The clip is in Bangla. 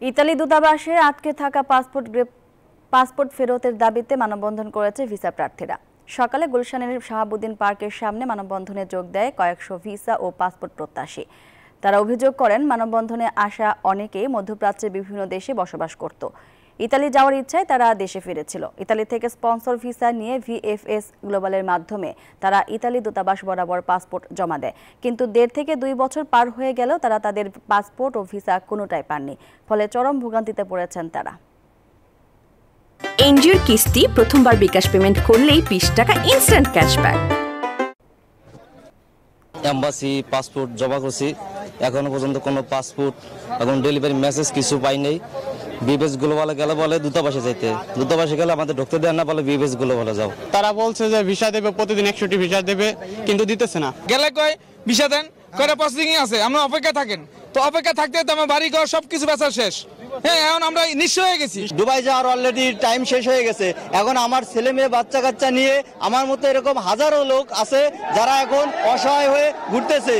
ইতালি দূতাবাসে আটকে থাকা পাসপোর্ট ফেরতের দাবিতে মানববন্ধন করেছে ভিসা প্রার্থীরা। সকালে গুলশানের শাহাবুদ্দিন পার্কের সামনে মানববন্ধনে যোগ দেয় কয়েকশো ভিসা ও পাসপোর্ট প্রত্যাশী। তারা অভিযোগ করেন, মানববন্ধনে আসা অনেকেই মধ্যপ্রাচ্যের বিভিন্ন দেশে বসবাস করত। ইতালি যাওয়ার ইচ্ছায় তারা দেশে ফিরেছিল। ইতালি থেকে স্পন্সর ভিসা নিয়ে ভিএফএস গ্লোবালের মাধ্যমে তারা ইতালি দূতাবাস বরাবর পাসপোর্ট জমা দেয়। কিন্তু 1.5 থেকে 2 বছর পার হয়ে গেলেও তারা তাদের পাসপোর্ট ও ভিসা কোনোটাই পাননি। ফলে চরম ভোগান্তিতে পড়েছেন তারা। এনজিওর কিস্তি প্রথমবার বিকাশ পেমেন্ট করলেই 20 টাকা ইনস্ট্যান্ট ক্যাশব্যাক। এম্বাসি পাসপোর্ট জমা করছি, এখনো পর্যন্ত কোনো পাসপোর্ট এখন ডেলিভারি মেসেজ কিছু পাই নাই। বিবেস গ্লোবালে গেলে বলে দূতাবাসে যাইতে, দূতাবাসে গেলে আমাদের ঢুকতে দেন না, বলে বিবেস গ্লোবালে যাও। তারা বলছে যে ভিসা দেবে, প্রতিদিন 100টি ভিসা দেবে, কিন্তু দিতেছে না। গেলে কয় ভিসা দেন, কয়টা প্রসেসিং আছে, আমরা অপেক্ষা থাকেন। তো অপেক্ষা থাকতে তো আমার বাড়ি ঘর সবকিছু বেচা শেষ। হ্যাঁ, এখন আমরা নিঃস্ব হয়ে গেছি। দুবাই যাওয়ার অলরেডি টাইম শেষ হয়ে গেছে। এখন আমার ছেলে মেয়ে বাচ্চা কাচ্চা নিয়ে আমার মতো এরকম হাজারো লোক আছে যারা এখন অসহায় হয়ে ঘুরতেছে।